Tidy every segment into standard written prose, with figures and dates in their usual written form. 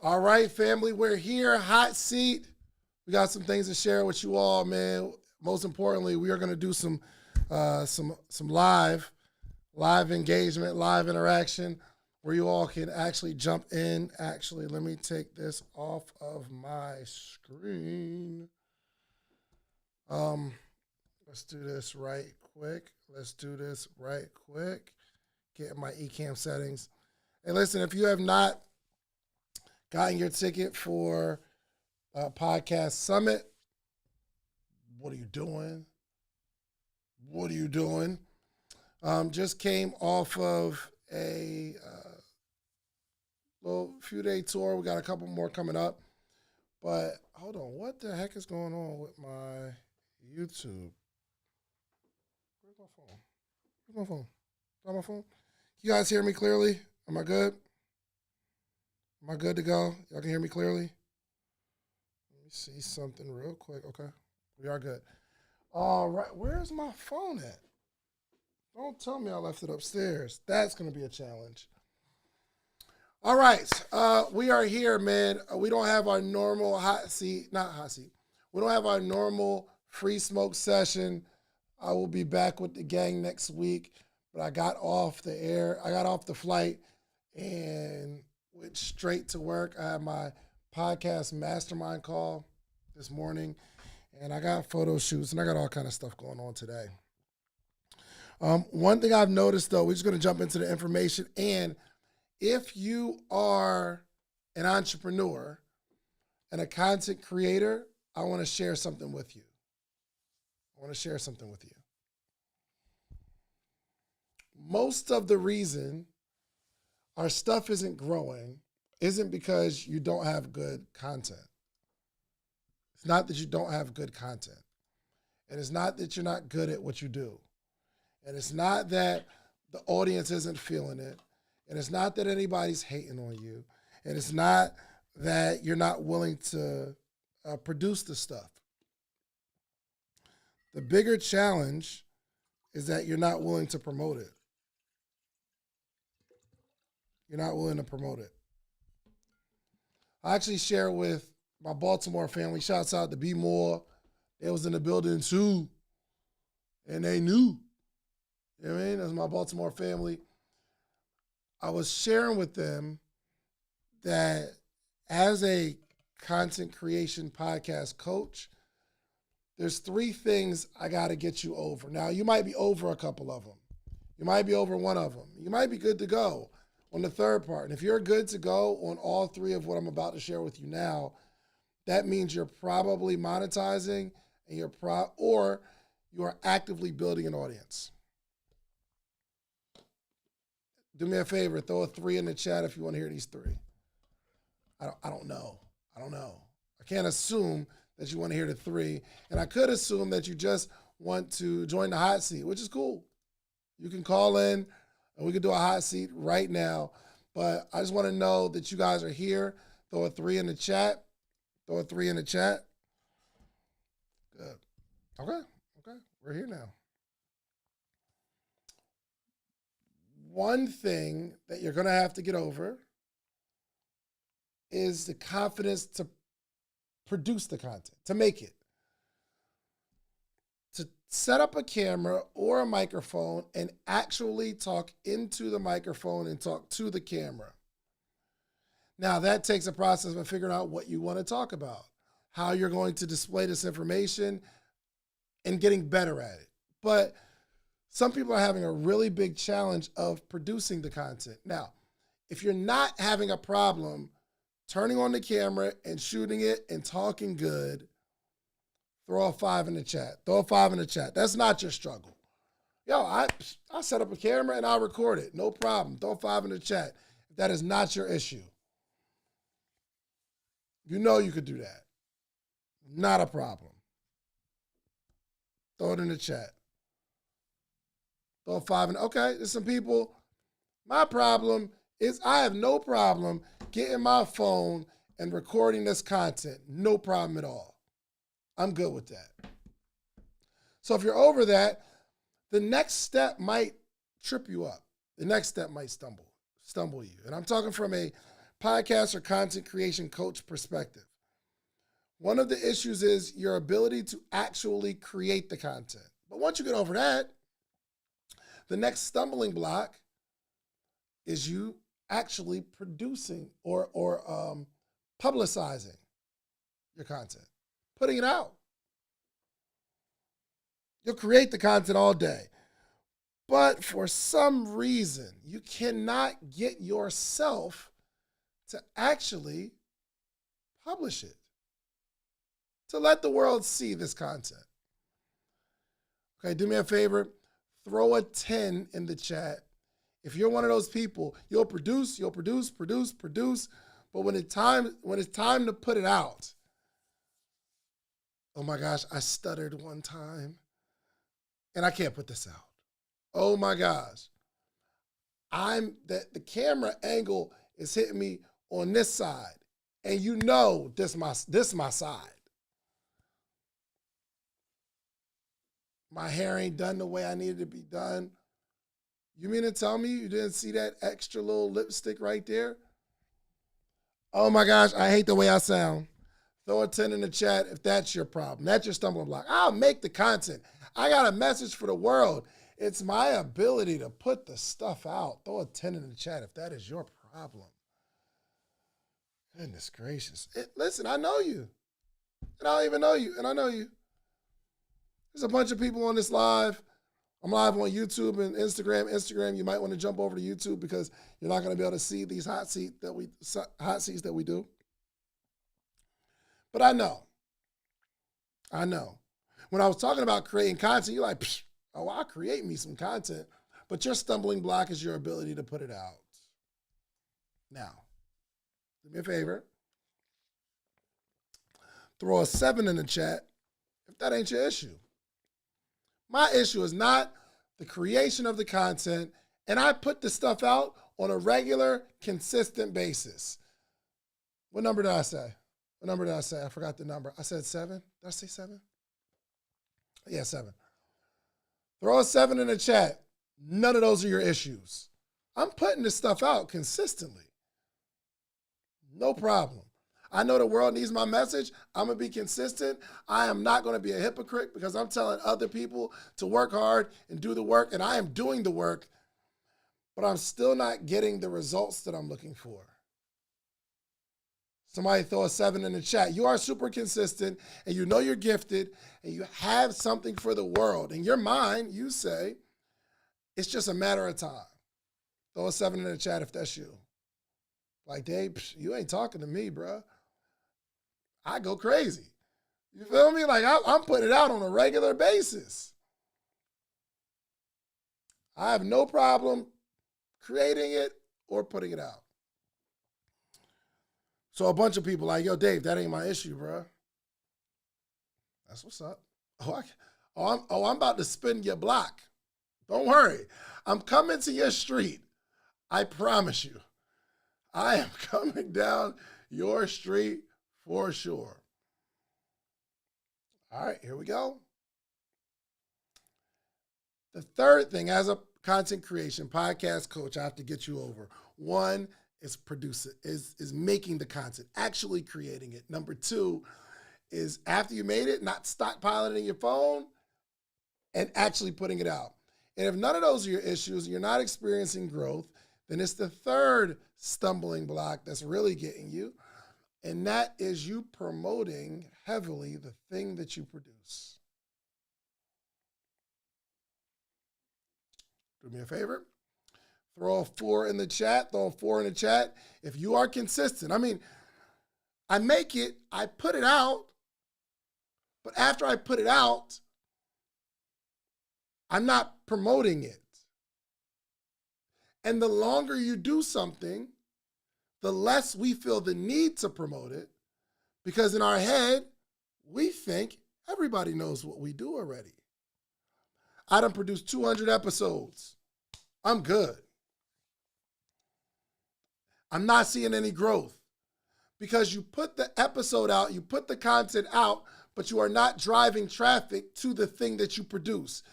All right, family, we're here. Hot seat. We got some things to share with you all, man. Most importantly, we are going to do some live engagement, live interaction, where you all can actually jump in. Actually, let me take this off of my screen. Let's do this right quick. Get my eCam settings. Hey, listen, if you have not gotten your ticket for Podcast Summit, what are you doing? Just came off of a little few-day tour. We got a couple more coming up. But hold on, what the heck is going on with my YouTube? Where's my phone? Got my phone? You guys hear me clearly? Am I good? Am I good to go? Y'all can hear me clearly? Let me see something real quick. Okay, we are good. All right, where's my phone at? Don't tell me I left it upstairs. That's going to be a challenge. All right, we are here, man. We don't have our normal We don't have our normal free smoke session. I will be back with the gang next week, but I got off the flight and went straight to work. I had my podcast mastermind call this morning, and I got photo shoots, and I got all kind of stuff going on today. One thing I've noticed, though, we're just going to jump into the information, and if you are an entrepreneur and a content creator, I want to share something with you. Most of the reason our stuff isn't growing isn't because you don't have good content. It's not that you don't have good content. And it's not that you're not good at what you do. And it's not that the audience isn't feeling it. And it's not that anybody's hating on you. And it's not that you're not willing to produce the stuff. The bigger challenge is that you're not willing to promote it. You're not willing to promote it. I actually share with my Baltimore family, shouts out to B Moore. They was in the building too. And they knew. You know what I mean? That's my Baltimore family. I was sharing with them that as a content creation podcast coach, there's 3 things I got to get you over. Now, you might be over a couple of them. You might be over one of them. You might be good to go on the third part. And if you're good to go on all 3 of what I'm about to share with you now, that means you're probably monetizing and or you are actively building an audience. Do me a favor, throw a 3 in the chat if you want to hear these 3. I don't know. I can't assume that you want to hear the 3. And I could assume that you just want to join the hot seat, which is cool. You can call in and we can do a hot seat right now. But I just want to know that you guys are here. Throw a 3 in the chat. Good. Okay. We're here now. One thing that you're going to have to get over is the confidence to produce the content, to make it. To set up a camera or a microphone and actually talk into the microphone and talk to the camera. Now, that takes a process of figuring out what you want to talk about, how you're going to display this information, and getting better at it. But some people are having a really big challenge of producing the content. Now, if you're not having a problem turning on the camera and shooting it and talking good, throw a 5 in the chat. That's not your struggle. I set up a camera and I record it. No problem. Throw a 5 in the chat. If that is not your issue. You know you could do that. Not a problem. Throw it in the chat. Throw a 5 in. Okay, there's some people. My problem is I have no problem getting my phone and recording this content. No problem at all. I'm good with that. So if you're over that, the next step might trip you up. The next step might stumble you. And I'm talking from a podcast or content creation coach perspective. One of the issues is your ability to actually create the content. But once you get over that, the next stumbling block is you actually producing or publicizing your content, putting it out. You'll create the content all day. But for some reason, you cannot get yourself to actually publish it, to let the world see this content. Okay, do me a favor, throw a 10 in the chat. If you're one of those people, you'll produce, but when it's time to put it out, oh my gosh, I stuttered one time, and I can't put this out. Oh my gosh. The camera angle is hitting me on this side. And you know this my side. My hair ain't done the way I needed to be done. You mean to tell me you didn't see that extra little lipstick right there? Oh my gosh, I hate the way I sound. Throw a 10 in the chat if that's your problem. That's your stumbling block. I'll make the content. I got a message for the world. It's my ability to put the stuff out. Throw a 10 in the chat if that is your problem. Goodness gracious. Listen, I know you. And I don't even know you. And I know you. There's a bunch of people on this live. I'm live on YouTube and Instagram. Instagram, you might want to jump over to YouTube because you're not going to be able to see these hot seats that we do. But I know. When I was talking about creating content, you're like, oh, I'll create me some content. But your stumbling block is your ability to put it out. Now, do me a favor. Throw a 7 in the chat if that ain't your issue. My issue is not the creation of the content, and I put the stuff out on a regular, consistent basis. What number did I say? I forgot the number. I said 7. Did I say 7? Yeah, 7. Throw a 7 in the chat. None of those are your issues. I'm putting this stuff out consistently. No problem. I know the world needs my message. I'm going to be consistent. I am not going to be a hypocrite because I'm telling other people to work hard and do the work, and I am doing the work, but I'm still not getting the results that I'm looking for. Somebody throw a 7 in the chat. You are super consistent, and you know you're gifted, and you have something for the world. In your mind, you say, it's just a matter of time. Throw a 7 in the chat if that's you. Like, Dave, you ain't talking to me, bro. I go crazy. You feel me? Like, I'm putting it out on a regular basis. I have no problem creating it or putting it out. So a bunch of people like, yo, Dave, that ain't my issue, bro. That's what's up. I'm about to spin your block. Don't worry. I'm coming to your street. I promise you. I am coming down your street for sure. All right, here we go. The third thing, as a content creation podcast coach, I have to get you over. One is is making the content, actually creating it. Number 2 is after you made it, not stockpiling it in your phone and actually putting it out. And if none of those are your issues and you're not experiencing growth, then it's the third stumbling block that's really getting you. And that is you promoting heavily the thing that you produce. Do me a favor. Throw a 4 in the chat. If you are consistent. I mean, I make it, I put it out, but after I put it out, I'm not promoting it. And the longer you do something, the less we feel the need to promote it, because in our head, we think everybody knows what we do already. I done produced 200 episodes. I'm good. I'm not seeing any growth because you put the episode out, you put the content out, but you are not driving traffic to the thing that you produce.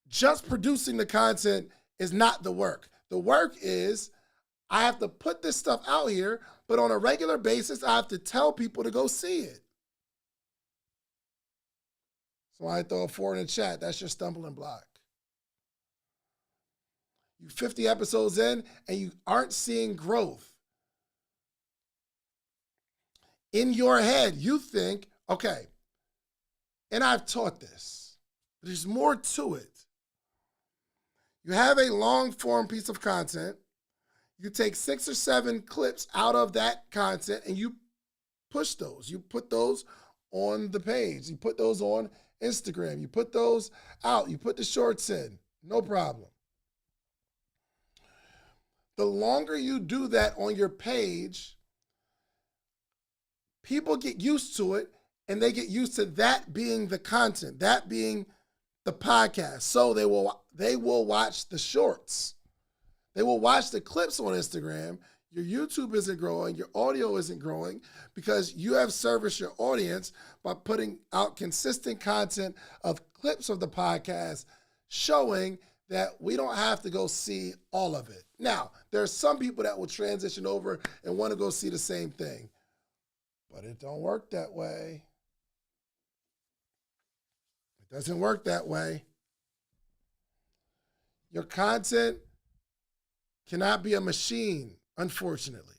Just producing the content is not the work. The work is I have to put this stuff out here, but on a regular basis, I have to tell people to go see it. So I throw a 4 in the chat. That's your stumbling block. You 50 episodes in and you aren't seeing growth. In your head, you think, okay, and I've taught this, but there's more to it. You have a long form piece of content. You take 6 or 7 clips out of that content and you push those. You put those on the page. You put those on Instagram. You put those out. You put the shorts in. No problem. The longer you do that on your page, people get used to it and they get used to that being the content, that being the podcast. So they will watch the shorts. They will watch the clips on Instagram. Your YouTube isn't growing, your audio isn't growing because you have serviced your audience by putting out consistent content of clips of the podcast showing that we don't have to go see all of it. Now, there are some people that will transition over and want to go see the same thing, but it don't work that way. It doesn't work that way. Your content cannot be a machine, unfortunately,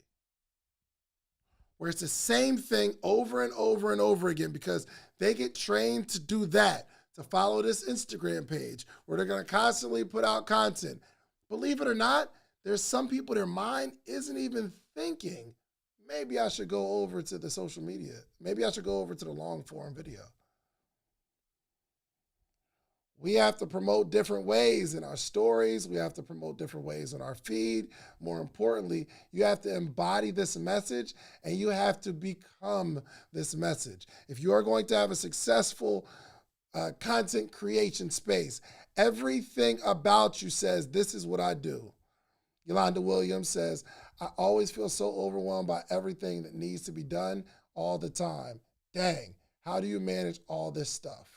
where it's the same thing over and over and over again because they get trained to do that, to follow this Instagram page where they're going to constantly put out content. Believe it or not, there's some people, their mind isn't even thinking, maybe I should go over to the social media. Maybe I should go over to the long form video. We have to promote different ways in our stories. We have to promote different ways on our feed. More importantly, you have to embody this message and you have to become this message. If you are going to have a successful content creation space, everything about you says, this is what I do. Yolanda Williams says, I always feel so overwhelmed by everything that needs to be done all the time. Dang, how do you manage all this stuff?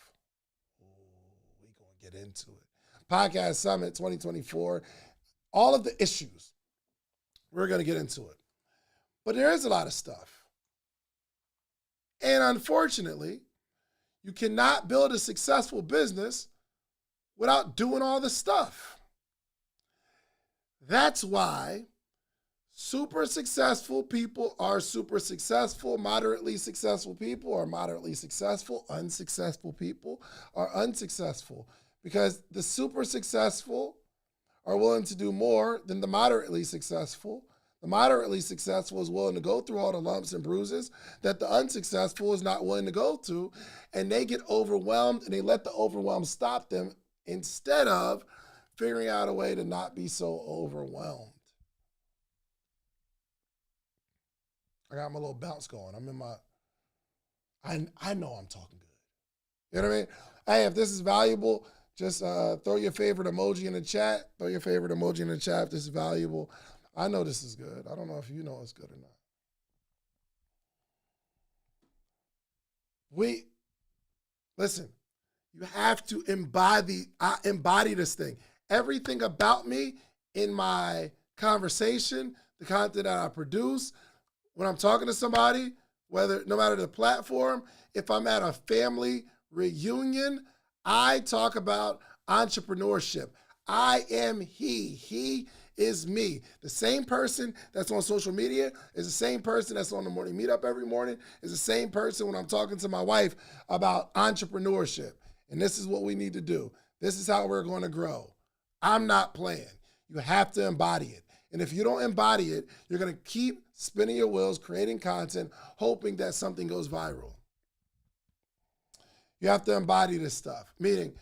Get into it. Podcast Summit 2024, all of the issues, we're going to get into it. But there is a lot of stuff. And unfortunately, you cannot build a successful business without doing all the stuff. That's why super successful people are super successful, moderately successful people are moderately successful, unsuccessful people are unsuccessful. Because the super successful are willing to do more than the moderately successful. The moderately successful is willing to go through all the lumps and bruises that the unsuccessful is not willing to go through. And they get overwhelmed and they let the overwhelm stop them instead of figuring out a way to not be so overwhelmed. I got my little bounce going. I'm in my, I know I'm talking good. You know what I mean? Hey, if this is valuable, just throw your favorite emoji in the chat. Throw your favorite emoji in the chat if this is valuable. I know this is good. I don't know if you know it's good or not. Listen, you have to embody this thing. Everything about me in my conversation, the content that I produce, when I'm talking to somebody, no matter the platform, if I'm at a family reunion, I talk about entrepreneurship. I am he. He is me. The same person that's on social media is the same person that's on the morning meetup every morning, is the same person when I'm talking to my wife about entrepreneurship. And this is what we need to do. This is how we're going to grow. I'm not playing. You have to embody it. And if you don't embody it, you're going to keep spinning your wheels, creating content, hoping that something goes viral. You have to embody this stuff, meaning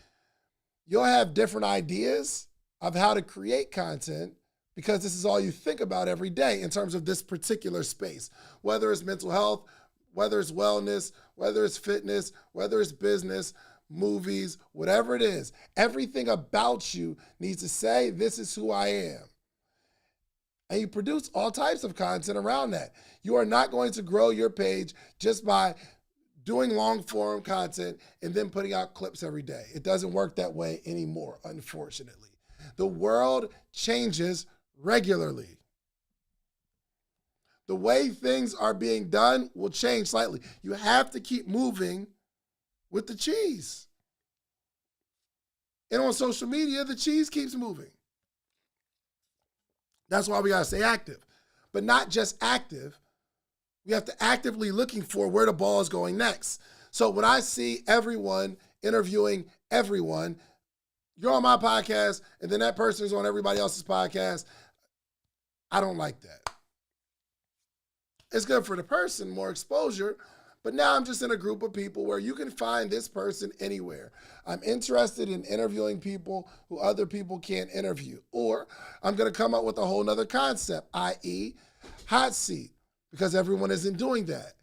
you'll have different ideas of how to create content because this is all you think about every day in terms of this particular space, whether it's mental health, whether it's wellness, whether it's fitness, whether it's business, movies, whatever it is. Everything about you needs to say, this is who I am. And you produce all types of content around that. You are not going to grow your page just by doing long form content and then putting out clips every day. It doesn't work that way anymore, unfortunately. The world changes regularly. the way things are being done will change slightly. You have to keep moving with the cheese. And on social media, the cheese keeps moving. That's why we got to stay active. But not just active. We have to actively looking for where the ball is going next. So when I see everyone interviewing everyone, you're on my podcast, and then that person is on everybody else's podcast, I don't like that. It's good for the person, more exposure, but now I'm just in a group of people where you can find this person anywhere. I'm interested in interviewing people who other people can't interview. Or I'm going to come up with a whole nother concept, i.e. hot seat, because everyone isn't doing that.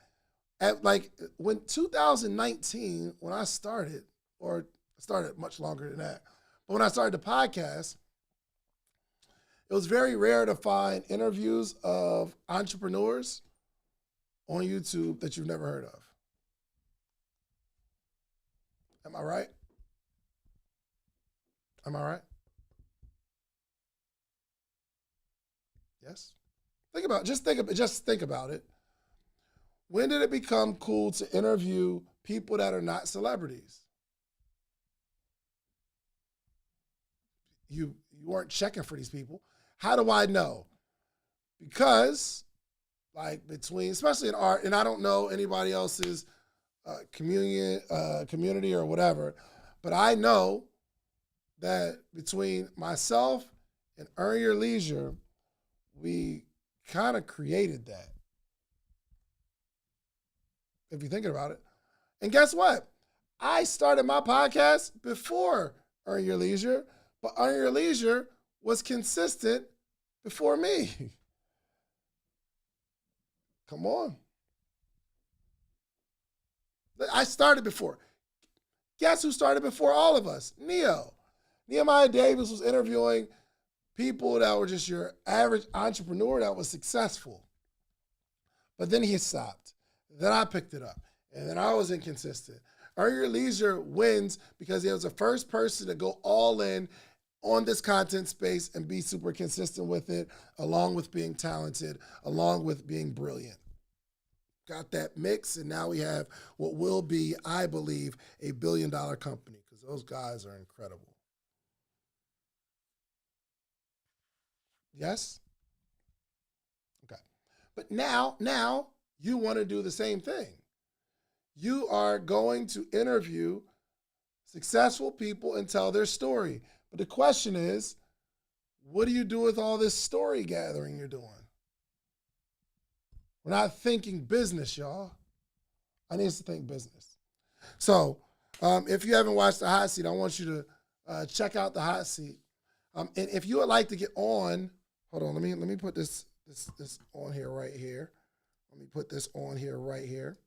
Like when 2019, when I started, or started much longer than that, but when I started the podcast, it was very rare to find interviews of entrepreneurs on YouTube that you've never heard of. Am I right? Am I right? Yes? Just think about it. When did it become cool to interview people that are not celebrities? You weren't checking for these people. How do I know? Because like between, especially in art, and I don't know anybody else's community or whatever, but I know that between myself and Earn Your Leisure, we kind of created that. If you're thinking about it. And guess what? I started my podcast before Earn Your Leisure, but Earn Your Leisure was consistent before me. Come on. I started before. Guess who started before all of us? Neo. Nehemiah Davis was interviewing people that were just your average entrepreneur that was successful. But then he stopped. Then I picked it up. And then I was inconsistent. Earn Your Leisure wins because he was the first person to go all in on this content space and be super consistent with it, along with being talented, along with being brilliant. Got that mix, and now we have what will be, I believe, a billion-dollar company, because those guys are incredible. Yes? Okay. But now you want to do the same thing. You are going to interview successful people and tell their story. But the question is, what do you do with all this story gathering you're doing? We're not thinking business, y'all. I need to think business. So if you haven't watched The Hot Seat, I want you to check out The Hot Seat. And if you would like to get on, hold on, let me put this on here right here. Let me put this on here right here.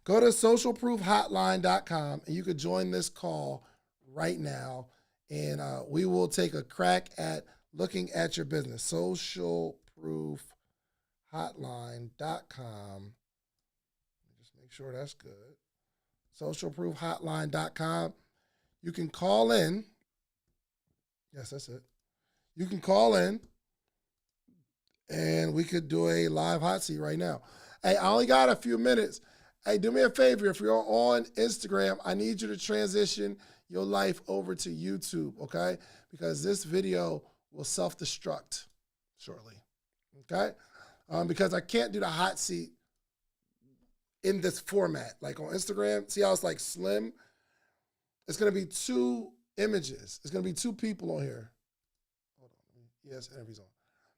Go to socialproofhotline.com and you could join this call right now, and we will take a crack at looking at your business. Socialproofhotline.com. Just make sure that's good. Socialproofhotline.com. You can call in. Yes, that's it. You can call in, and we could do a live hot seat right now. Hey, I only got a few minutes. Hey, do me a favor. If you're on Instagram, I need you to transition your life over to YouTube, okay? Because this video will self-destruct shortly, okay? Because I can't do the hot seat in this format. Like on Instagram, see how it's like slim? It's going to be 2 images. It's going to be 2 people on here. Hold on. Yes, interviews on.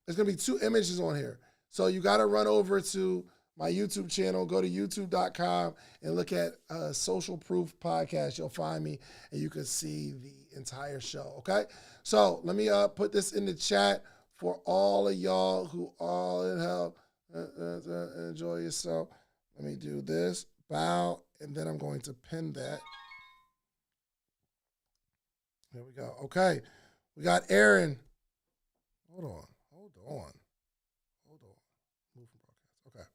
There's going to be 2 images on here. So you got to run over to my YouTube channel, go to youtube.com and look at Social Proof Podcast. You'll find me and you can see the entire show, okay? So let me put this in the chat for all of y'all who all in help. Enjoy yourself. Let me do this, bow, and then I'm going to pin that. There we go. Okay, we got Aaron. Hold on. Move from broadcast. Okay.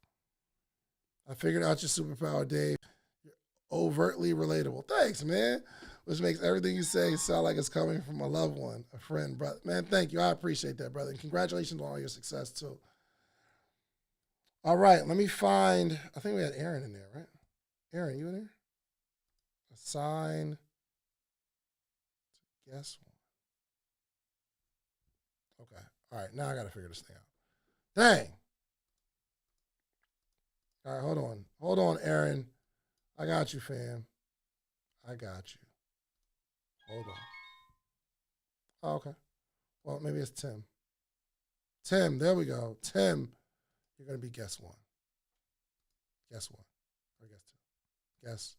I figured out your superpower, Dave. You're overtly relatable. Thanks, man. Which makes everything you say sound like it's coming from a loved one, a friend, brother. Man, thank you. I appreciate that, brother. And congratulations on all your success, too. All right, let me find. I think we had Aaron in there, right? Aaron, you in there? Assign. Guess one. Okay. All right, now I got to figure this thing out. Dang. All right, hold on. Hold on, Aaron. I got you, fam. I got you. Hold on. Oh, okay. Well, maybe it's Tim. Tim, there we go. Tim, you're going to be guess one. Guess one. Or guess two. Guess.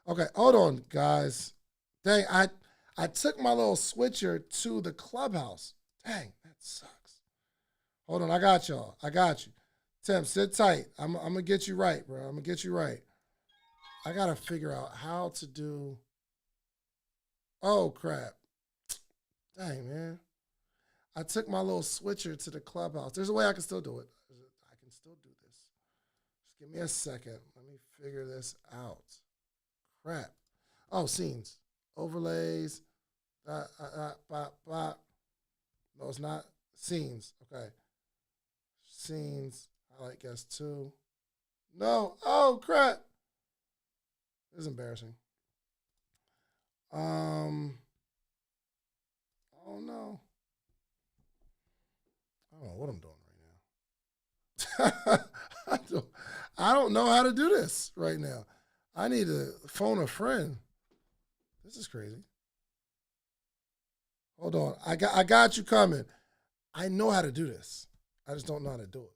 Okay, hold on, guys. Dang, I took my little switcher to the clubhouse. Dang, that sucks. Hold on, I got y'all. I got you. Tim, sit tight. I'm going to get you right, bro. I'm going to get you right. I got to figure out how to do. Oh, crap. Dang, man. I took my little switcher to the clubhouse. There's a way I can still do it. I can still do this. Just give me a second. Let me figure this out. Crap. Oh, scenes. Overlays. No, it's not. Scenes. Okay. Scenes. Highlight guest two. No. Oh, crap. This is embarrassing. Oh, no. I don't know what I'm doing right now. I don't know how to do this right now. I need to phone a friend. This is crazy. Hold on. I got you coming. I know how to do this. I just don't know how to do it.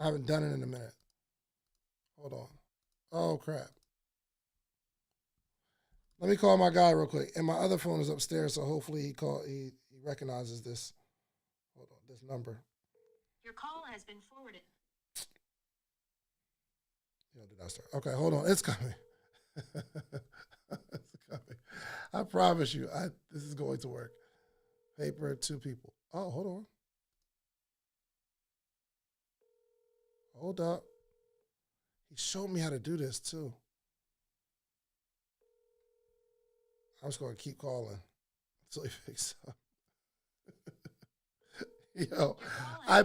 I haven't done it in a minute. Hold on. Oh, crap. Let me call my guy real quick. And my other phone is upstairs, so hopefully he recognizes this. Hold on, this number. Your call has been forwarded. Yeah, did I start? Okay, hold on. It's coming. It's coming. I promise you, this is going to work. Paper, 2 people. Oh, hold on. Hold up. He showed me how to do this too. I'm just going to keep calling until he picks up. Yo, I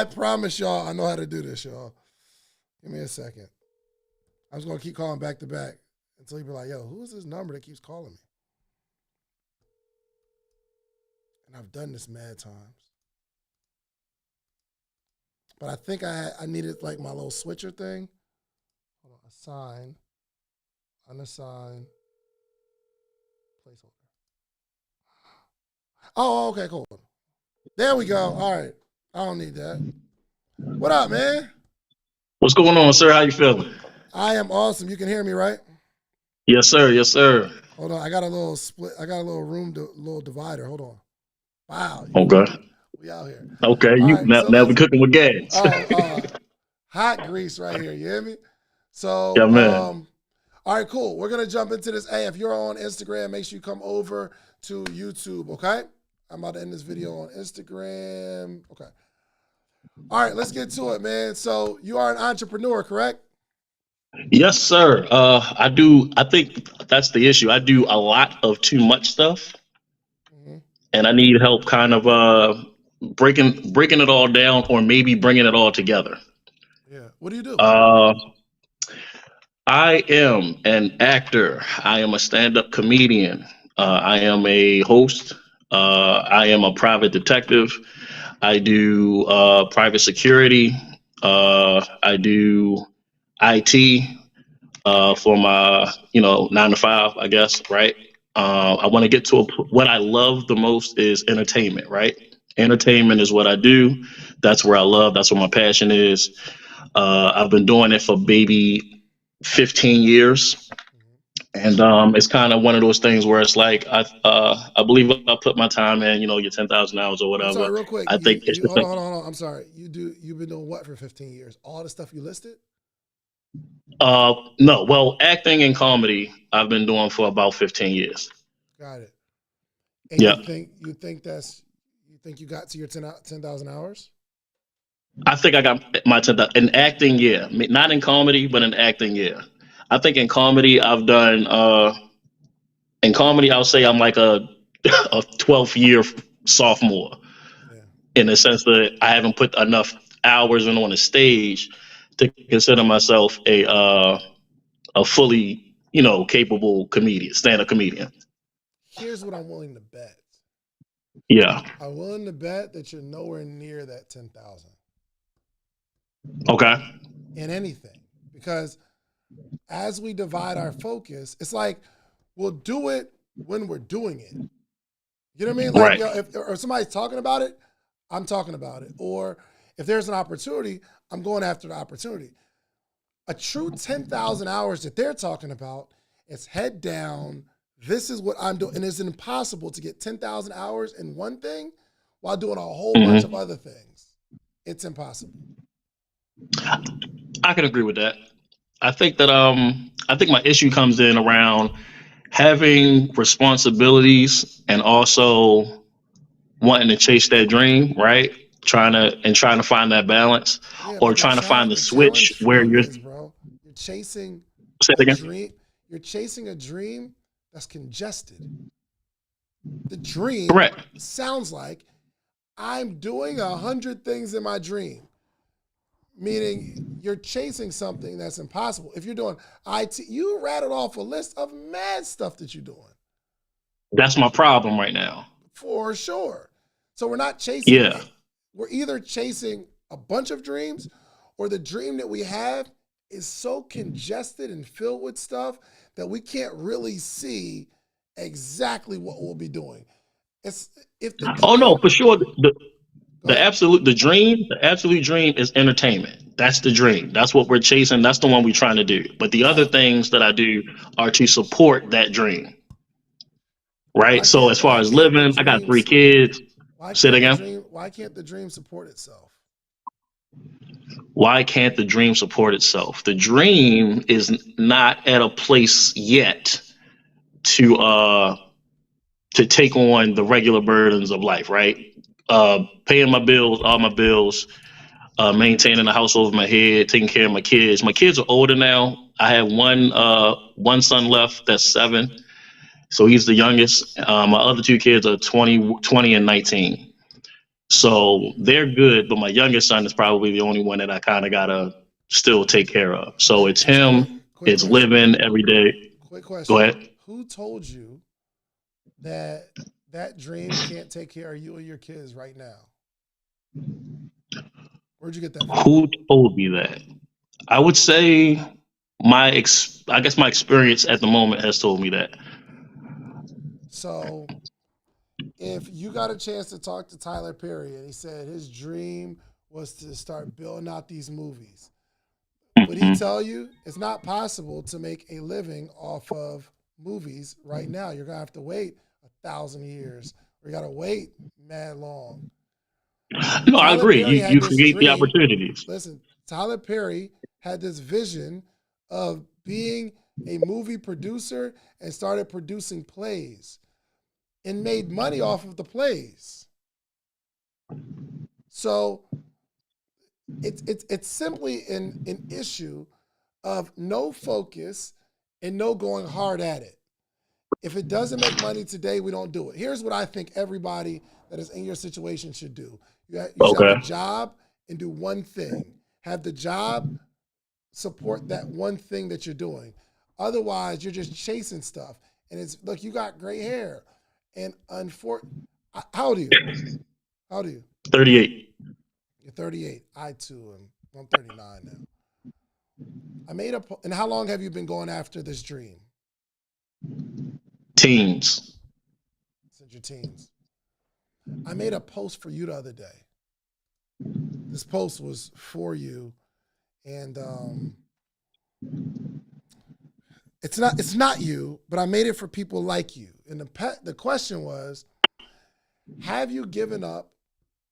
promise y'all I know how to do this, y'all. Give me a second. I'm just going to keep calling back to back until he be like, yo, who is this number that keeps calling me? And I've done this mad times. But I think I needed like my little switcher thing. Hold on, assign, unassigned, placeholder. Oh, okay, cool. There we go. All right. I don't need that. What up, man? What's going on, sir? How you feeling? I am awesome. You can hear me, right? Yes, sir. Yes, sir. Hold on. I got a little split. I got a little room, little divider. Hold on. Wow. Okay. We out here. Okay. All You right. now, So now let's. we cooking with gas. Hot grease right here. You hear me? So, Yeah, man. all right, cool. We're gonna jump into this. Hey, if you're on Instagram, make sure you come over to YouTube. Okay. I'm about to end this video on Instagram. Okay. All right, let's get to it, man. So you are an entrepreneur, correct? Yes, sir. I do. I think that's the issue. I do a lot of too much stuff, Mm-hmm. and I need help kind of breaking it all down, or maybe bringing it all together. Yeah. What do you do? Uh, I am an actor. I am a stand-up comedian. I am a host. I am a private detective. I do private security. I do IT for my 9 to 5, I guess. Right. I want to get to what I love the most is entertainment. Right. Entertainment is what I do. That's where I love. That's where my passion is. I've been doing it for maybe 15 years. And it's kind of one of those things where it's like I believe if I put my time in, your 10,000 hours or I'm whatever. sorry, real quick. I think it's You just hold on. I'm sorry. You've been doing what for 15 years? All the stuff you listed? no, well, acting and comedy I've been doing for about 15 years. Got it. And Yeah, you think you got to your 10,000 hours? I think I got my 10,000 in acting. Yeah, not in comedy, but in acting. Yeah, I think in comedy I've done. In comedy, I'll say I'm like a 12th year sophomore Yeah. in the sense that I haven't put enough hours and on a stage to consider myself a fully, capable comedian, stand-up comedian. Here's what I'm willing to bet. Yeah. I'm willing to bet that you're nowhere near that 10,000 Okay. in anything, because as we divide our focus, it's like we'll do it when we're doing it. You know what I mean? Like, Right. yo, if somebody's talking about it, I'm talking about it. Or if there's an opportunity, I'm going after the opportunity. A true 10,000 hours that they're talking about is head down. This is what I'm doing. And it's impossible to get 10,000 hours in one thing while doing a whole bunch of other things. It's impossible. I can agree with that. I think my issue comes in around having responsibilities and also wanting to chase that dream, right? Trying to find that balance, Yeah, or but trying to find the the switch challenge for where you you're. is, bro, you're chasing Say it a again. dream. You're chasing a dream that's congested. The dream Correct. sounds like I'm doing 100 things in my dream, meaning you're chasing something that's impossible. If you're doing IT, you rattled off a list of mad stuff that you're doing. That's my problem right now. For sure. So we're not chasing Yeah. it. We're either chasing a bunch of dreams, or the dream that we have is so congested and filled with stuff that we can't really see exactly what we'll be doing. It's if the Oh no, dream. for sure. Go ahead. The absolute dream is entertainment. That's the dream. That's what we're chasing. That's the one we're trying to do. But the other things that I do are to support that dream. Right. So as far Why as can't the living, I got 3 kids. Say it again. why can't the dream support itself? Why can't the dream support itself? The dream is not at a place yet to take on the regular burdens of life, right? Paying my bills, all my bills, maintaining the house over my head, taking care of my kids. My kids are older now. I have one son left that's 7, so he's the youngest. My other 2 kids are 20 and 19. So they're good, but my youngest son is probably the only one that I kind of gotta still take care of. So it's him. Quick It's question. living every day. Quick Go question. ahead. Who told you that dream can't take care of you and your kids right now? Where'd you get that from? Who told me that? I would say I guess my experience at the moment has told me that. So if you got a chance to talk to Tyler Perry and he said his dream was to start building out these movies, would he tell you it's not possible to make a living off of movies right now? You're gonna have to wait 1,000 years, or you gotta wait mad long. No, I Tyler agree. Perry had You this create the dream. opportunities. Listen, Tyler Perry had this vision of being a movie producer and started producing plays and made money off of the plays. So it's simply an issue of no focus and no going hard at it. If it doesn't make money today, we don't do it. Here's what I think everybody that is in your situation should do. You should have a job and do one thing. Have the job support that one thing that you're doing. Otherwise, you're just chasing stuff. And it's, look, you got gray hair. And how old are you? How old are you? 38. You're 38. I too am. I'm 39 now. And how long have you been going after this dream? Teens. Since your teens. I made a post for you the other day. This post was for you, and it's not you, but I made it for people like you. And the question was, have you given up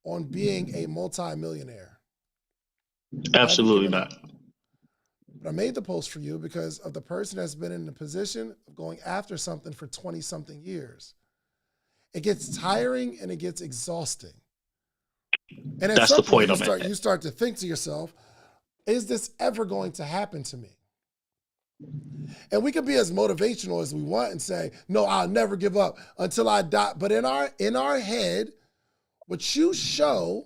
on being a multimillionaire? Absolutely not. But I made the post for you because of the person that's been in the position of going after something for 20-something years. It gets tiring and it gets exhausting. And at some point, you start to think to yourself, is this ever going to happen to me? And we can be as motivational as we want and say, no, I'll never give up until I die. But in our head, what you show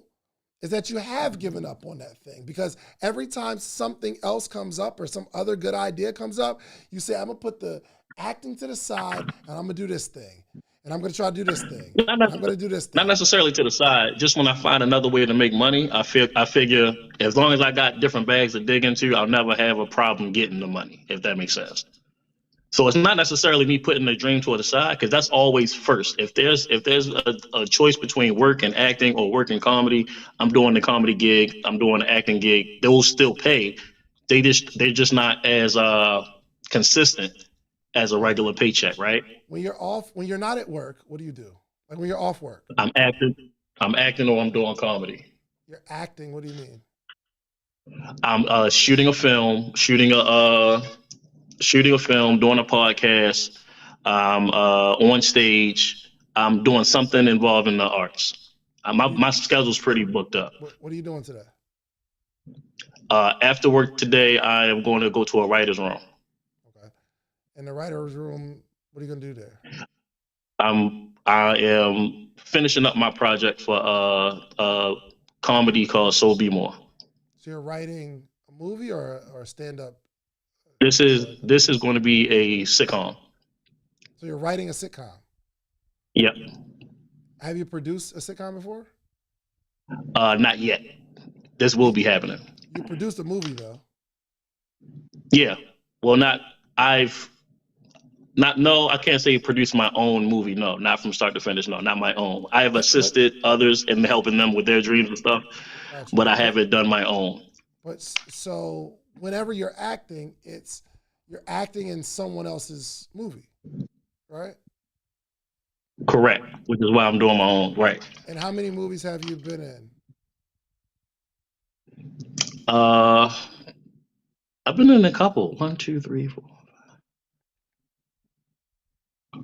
is that you have given up on that thing, because every time something else comes up or some other good idea comes up, you say, I'm gonna put the acting to the side and I'm gonna do this thing. And I'm gonna try to do this thing. Not, And I'm gonna do this not thing. necessarily to the side. Just when I find another way to make money, I figure as long as I got different bags to dig into, I'll never have a problem getting the money, if that makes sense. So it's not necessarily me putting the dream to the side, because that's always first. If there's a choice between work and acting or work and comedy, I'm doing the comedy gig, I'm doing the acting gig. They will still pay. They're just not as consistent as a regular paycheck, right? When you're not at work, what do you do? Like when you're off work, I'm acting, or I'm doing comedy. you're acting. What do you mean? I'm shooting a film, shooting a film, doing a podcast. I'm on stage. I'm doing something involving the arts. My schedule's pretty booked up. What are you doing today? After work today, I am going to go to a writer's room. Okay. In the writer's room, what are you gonna do there? I am finishing up my project for a comedy called So Be More. So you're writing a movie or a stand-up? This is going to be a sitcom. So you're writing a sitcom. Yep. Have you produced a sitcom before? Not yet. This will be happening. You produced a movie though. Yeah. Well, no, I can't say produce my own movie. No, not from start to finish. No, not my own. I have assisted others in helping them with their dreams and stuff, Gotcha. but I haven't done my own. But so whenever you're acting, you're acting in someone else's movie, right? Correct, which is why I'm doing my own. Right. And how many movies have you been in? I've been in a couple. 1, 2, 3, 4.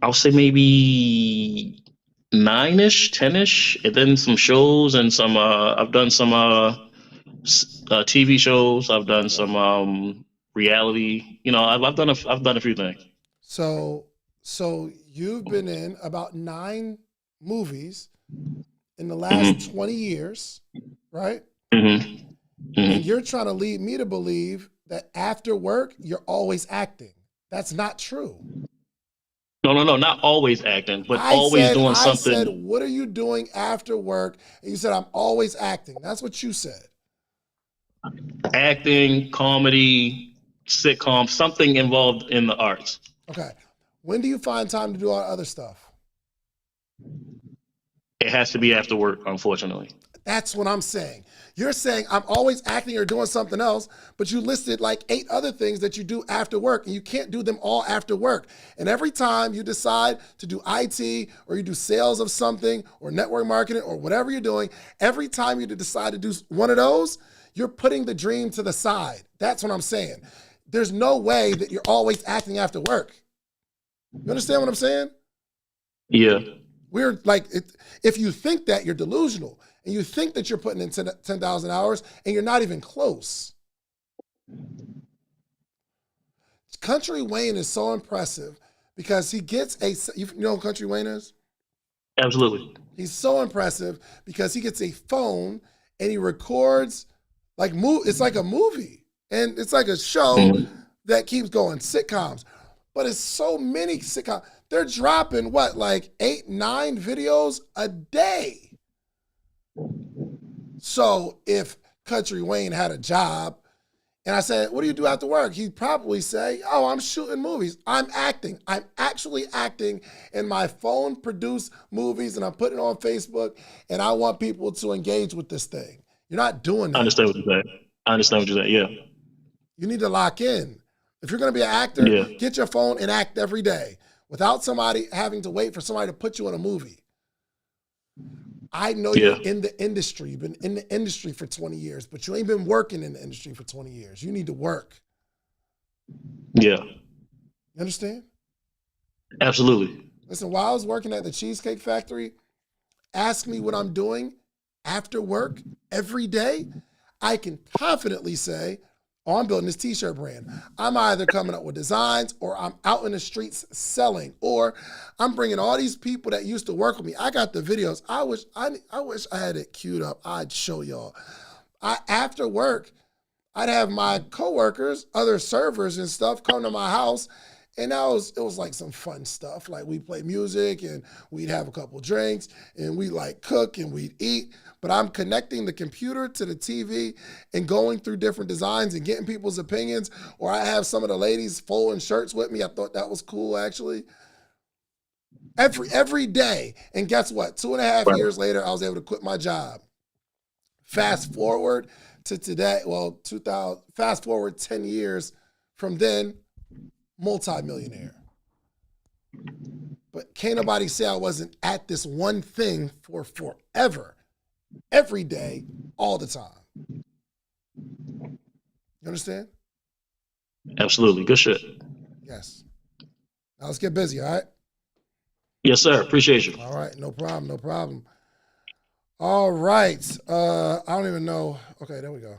I'll say maybe 9-ish, 10-ish, and then some shows and some. I've done some TV shows. I've done some reality. I've done a few things. So you've been in about 9 movies in the last 20 years, right? Mm-hmm. And you're trying to lead me to believe that after work, you're always acting. That's not true. No, not always acting, but always doing something. I said, what are you doing after work? And you said, I'm always acting. That's what you said. Acting, comedy, sitcom, something involved in the arts. Okay. When do you find time to do all other stuff? It has to be after work, unfortunately. That's what I'm saying. You're saying I'm always acting or doing something else, but you listed like 8 other things that you do after work, and you can't do them all after work. And every time you decide to do IT or you do sales of something or network marketing or whatever you're doing, every time you decide to do one of those, you're putting the dream to the side. That's what I'm saying. There's no way that you're always acting after work. You understand what I'm saying? Yeah. We're like, if you think that, you're delusional. And you think that you're putting in 10,000 hours and you're not even close. Country Wayne is so impressive because he gets you know who Country Wayne is? Absolutely. He's so impressive because he gets a phone and he records it's like a movie. And it's like a show that keeps going, sitcoms. But it's so many sitcoms. They're dropping like 8, 9 videos a day. So if Country Wayne had a job and I said, what do you do after work? He'd probably say, oh, I'm shooting movies. I'm acting. I'm actually acting in my phone produced movies and I'm putting it on Facebook and I want people to engage with this thing. You're not doing that. I understand what you're saying. Yeah. You need to lock in. If you're going to be an actor, get your phone and act every day without somebody having to wait for somebody to put you in a movie. I know you're in the industry. You've been in the industry for 20 years, but you ain't been working in the industry for 20 years. You need to work. Yeah. You understand? Absolutely. Listen, while I was working at the Cheesecake Factory, ask me what I'm doing after work every day. I can confidently say, oh, I'm building this t-shirt brand. I'm either coming up with designs or I'm out in the streets selling, or I'm bringing all these people that used to work with me. I got the videos. I wish I had it queued up. I'd show y'all. After work, I'd have my coworkers, other servers and stuff come to my house, and it was like some fun stuff. Like we'd play music and we'd have a couple drinks and we'd like cook and we'd eat. But I'm connecting the computer to the TV and going through different designs and getting people's opinions. Or I have some of the ladies folding shirts with me. I thought that was cool actually. Every day. And guess what? 2.5 years later, I was able to quit my job. Fast forward to today, well, 2000, fast forward 10 years from then, multi-millionaire. But can't nobody say I wasn't at this one thing for forever, every day, all the time. You understand? Absolutely. Good shit. Yes. Now let's get busy, all right? Yes, sir. Appreciate you. All right, no problem, no problem. All right. I don't even know. Okay, there we go.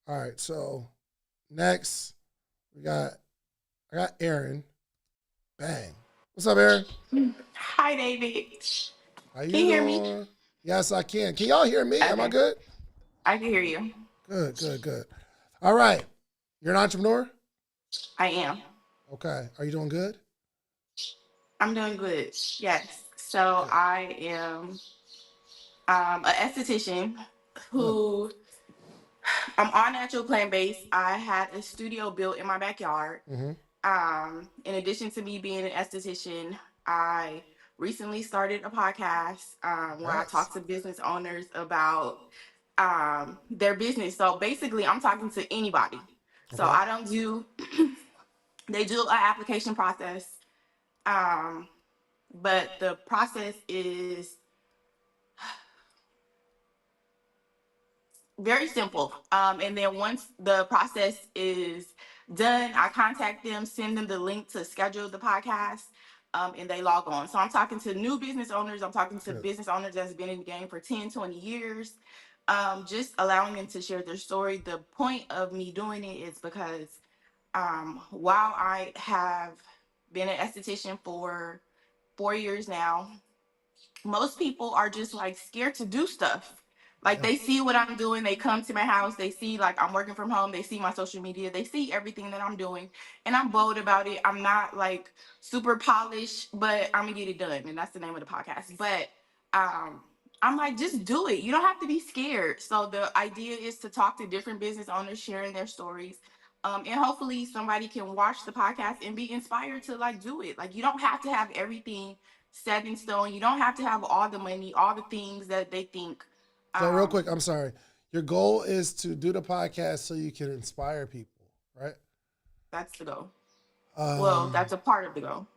All right, so next I got Aaron. Bang. What's up, Aaron? Hi, David. How you Can you hear me? doing? Yes, I can. Can y'all hear me? Am I Okay. good? I can hear you. Good. All right. You're an entrepreneur? I am. Okay. Are you doing good? I'm doing good. Yes. So Good. I am an esthetician Good. who I'm all natural plant based. I had a studio built in my backyard. Mm-hmm. In addition to me being an esthetician, I recently started a podcast where I Congrats. talk to business owners about their business. So basically, I'm talking to anybody. So Okay. I don't do. They do an application process, um, but the process is very simple. And then once the process is done, I contact them, send them the link to schedule the podcast, and they log on. So I'm talking to new business owners. I'm talking to Good. business owners that's been in the game for 10, 20 years, just allowing them to share their story. The point of me doing it is because while I have been an esthetician for 4 years now, most people are just like scared to do stuff. Like Yeah. they see what I'm doing, they come to my house, they see like I'm working from home, they see my social media, they see everything that I'm doing, and I'm bold about it. I'm not like super polished, but I'm gonna get it done, and that's the name of the podcast. But um, I'm like, just do it. You don't have to be scared. So the idea is to talk to different business owners, sharing their stories. And hopefully somebody can watch the podcast and be inspired to like do it. Like you don't have to have everything set in stone. You don't have to have all the money, all the things that they think. So real Um, quick, I'm sorry. Your goal is to do the podcast so you can inspire people, right? that's the goal. Well, Um, that's a part of the goal.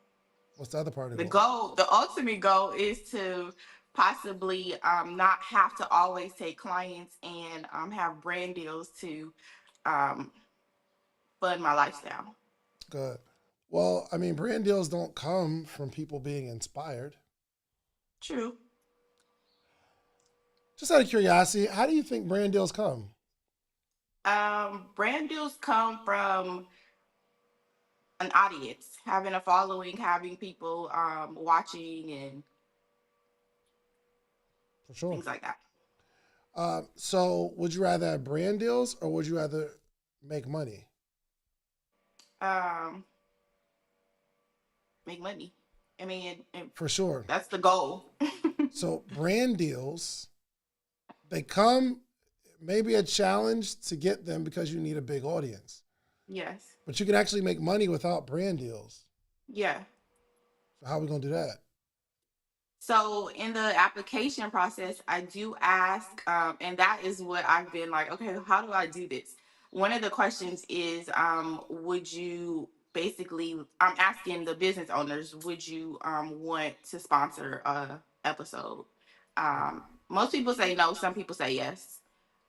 what's the other part of the The goal? goal, the ultimate goal is to possibly not have to always take clients and have brand deals to um, fund my lifestyle. Good. Well, I mean, brand deals don't come from people being inspired. True. Just out of curiosity, how do you think brand deals come? Brand deals come from an audience, having a following, having people watching and For sure. things like that. So would you rather have brand deals or would you rather make money? Um, Make money. I mean, For sure. that's the goal. So brand deals, they come maybe a challenge to get them because you need a big audience. Yes. But you can actually make money without brand deals. Yeah. So how are we gonna do that? So in the application process, I do ask, and that is what I've been like, okay, how do I do this? One of the questions is, would you basically, I'm asking the business owners, would you want to sponsor a episode? Most people say no, some people say yes.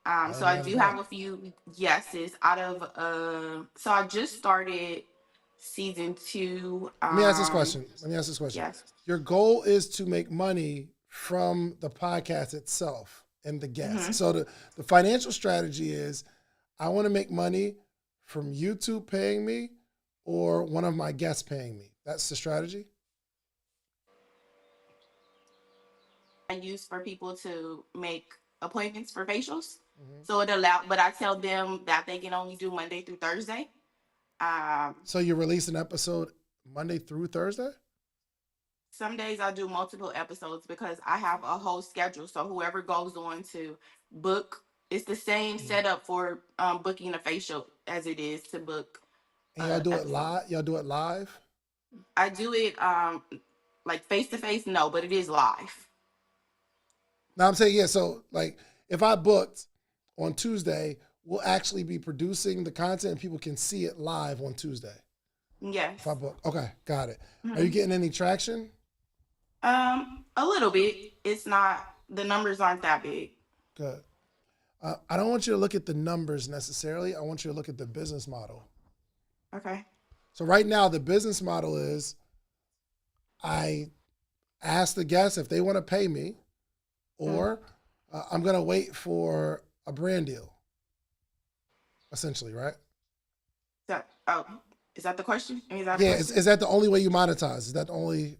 I So ain't I mad at do that. have a few yeses out of, so I just started season 2. Let me ask this question. Let me ask this question. Yes. Your goal is to make money from the podcast itself and the guests. Mm-hmm. So the financial strategy is I want to make money from YouTube paying me or one of my guests paying me. That's the strategy. I use for people to make appointments for facials. Mm-hmm. So but I tell them that they can only do Monday through Thursday. So you release an episode Monday through Thursday? Some days I do multiple episodes because I have a whole schedule. So whoever goes on to book, it's the same setup for booking a facial as it is to book. And y'all do it episode. live? Y'all do it live? I do it like face to face, no, but it is live. Now I'm saying, yeah, so like if I booked on Tuesday, we'll actually be producing the content and people can see it live on Tuesday. Yes. If I book. Okay, got it. Are you getting any traction? A little bit. It's not, the numbers aren't that big. Good. I don't want you to look at the numbers necessarily. I want you to look at the business model. Okay. So right now, the business model is I ask the guests if they want to pay me, or I'm going to wait for a brand deal, essentially, right? Is that the question? Is that the only way you monetize? Is that the only...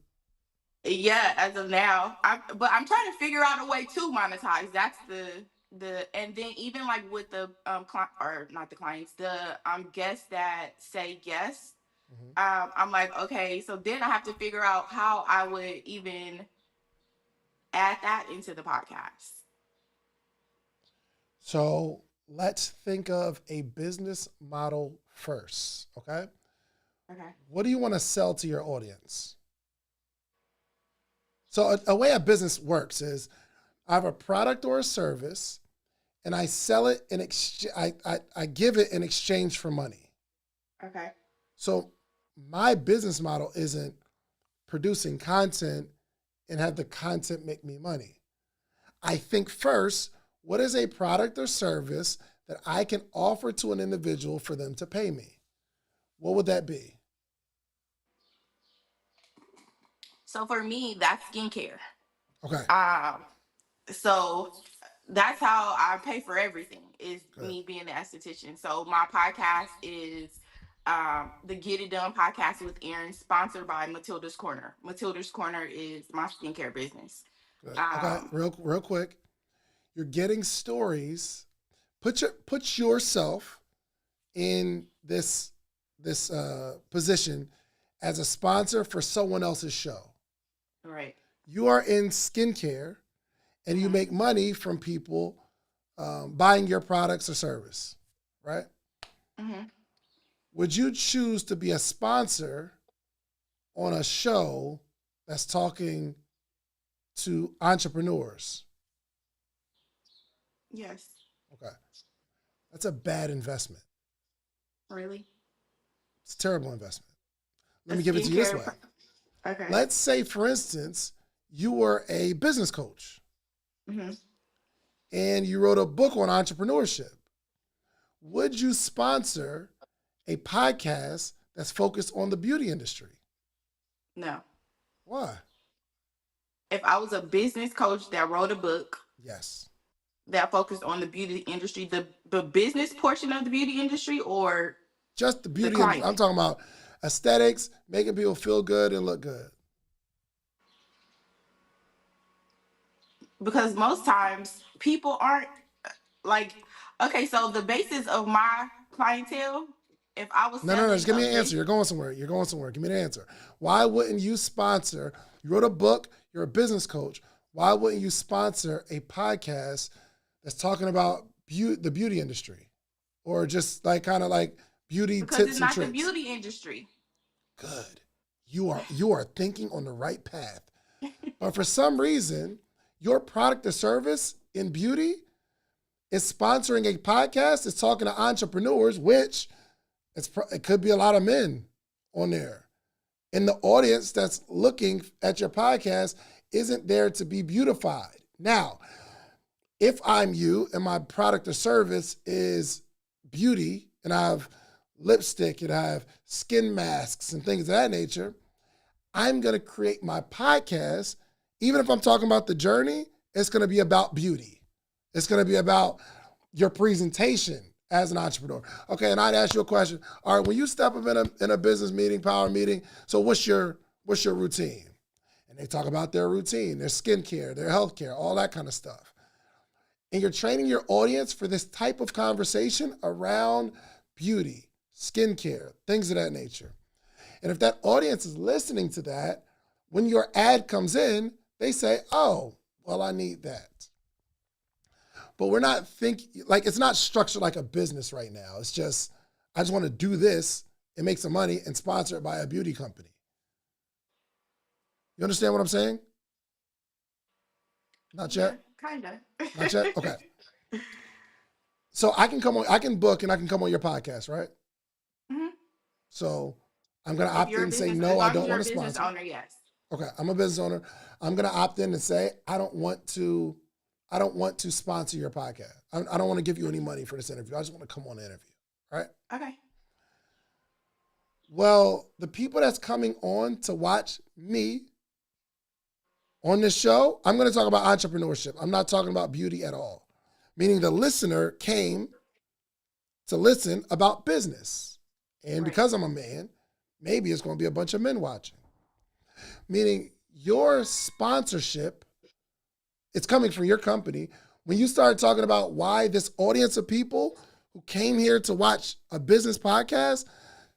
Yeah, as of now. But I'm trying to figure out a way to monetize. That's and then even like with the or not the clients, the guests that say yes. I'm like, okay, so then I have to figure out how I would even add that into the podcast. So let's think of a business model first, okay? Okay. What do you want to sell to your audience? So a way a business works is I have a product or a service and I sell it in I give it in exchange for money. Okay. So my business model isn't producing content and have the content make me money. I think first, what is a product or service that I can offer to an individual for them to pay me? What would that be? So for me, that's skincare. Okay. So that's how I pay for everything, is Good. me being the esthetician. So my podcast is the Get It Done podcast with Erin, sponsored by Matilda's Corner. Matilda's Corner is my skincare business. Good. Okay, real quick. You're getting stories. Put yourself in this position as a sponsor for someone else's show. Right. You are in skincare, and you make money from people buying your products or service, right? Mm-hmm. Would you choose to be a sponsor on a show that's talking to entrepreneurs? Yes. Okay. That's a bad investment. Really? It's a terrible investment. Let me give it to you this way. Okay. Let's say, for instance, you were a business coach and you wrote a book on entrepreneurship. Would you sponsor a podcast that's focused on the beauty industry? No. Why? If I was a business coach that wrote a book, yes, that focused on the beauty industry, the business portion of the beauty industry, or just the beauty industry. I'm talking about aesthetics, making people feel good and look good. Because most times people aren't like, okay, so the basis of my clientele, if I was no, just give me an answer. You're going somewhere. Give me the answer. Why wouldn't you sponsor? You wrote a book. You're a business coach. Why wouldn't you sponsor a podcast that's talking about the beauty industry, or just like kind of like beauty tips and tricks? Because it's not the beauty industry. Good. You are thinking on the right path. But for some reason, your product or service in beauty is sponsoring a podcast that's talking to entrepreneurs, which it could be a lot of men on there. And the audience that's looking at your podcast isn't there to be beautified. Now, if I'm you and my product or service is beauty and I have lipstick and I have skin masks and things of that nature, I'm going to create my podcast. Even if I'm talking about the journey, it's going to be about beauty. It's going to be about your presentation as an entrepreneur. Okay, and I'd ask you a question. All right, when you step up in a business meeting, power meeting, so what's your routine? And they talk about their routine, their skincare, their healthcare, all that kind of stuff. And you're training your audience for this type of conversation around beauty, skincare, things of that nature. And if that audience is listening to that, when your ad comes in, they say, oh, well, I need that. But we're not thinking, like, it's not structured like a business right now. It's just, I just want to do this and make some money and sponsor it by a beauty company. You understand what I'm saying? Not yet? Yeah, kind of. Not yet? Okay. So I can book and I can come on your podcast, right? Mm-hmm. So I'm going to opt in and say, no, I don't want to sponsor. Owner, yes. Okay, I'm a business owner. I'm going to opt in and say, I don't want to sponsor your podcast. I don't want to give you any money for this interview. I just want to come on the interview, right? Okay. Well, the people that's coming on to watch me on this show, I'm going to talk about entrepreneurship. I'm not talking about beauty at all. Meaning the listener came to listen about business. And Right. because I'm a man, maybe it's going to be a bunch of men watching. Meaning your sponsorship, it's coming from your company. When you start talking about why this audience of people who came here to watch a business podcast